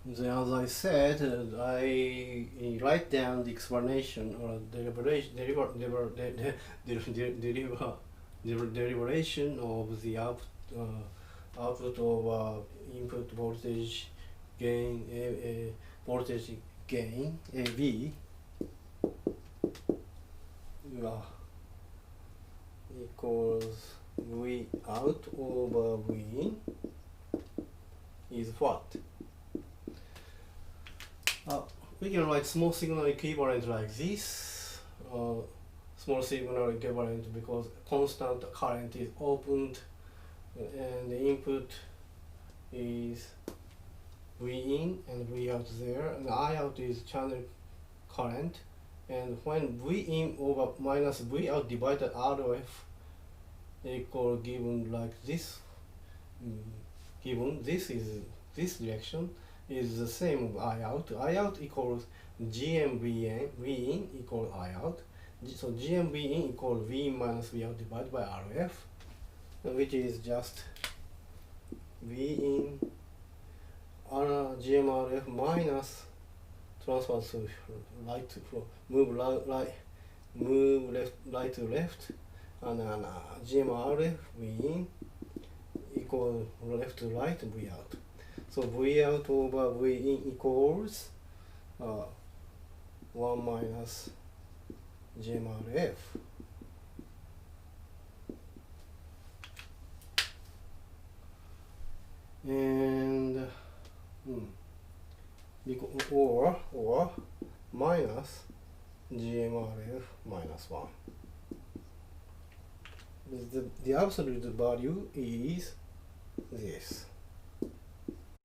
Then, as I said, I write down the explanation or derivation of the output of input voltage gain, voltage gain V equals V out over V in is what? We can write small signal equivalent like this. Small signal equivalent because constant current is opened and the input is V in and V out there, and I out is channel current, and when V in over minus V out divided RF equal given like this, given this is this direction is the same of I out. I out equals GMV in equal I out. So GMV in equal V minus V out divided by RF, which is just V in GMRF minus transfer to right to move right to left, and GMRF V in equal left to right V out. So V out over V in equals 1 minus GMRF. And or minus GMRF minus 1. The absolute value is this.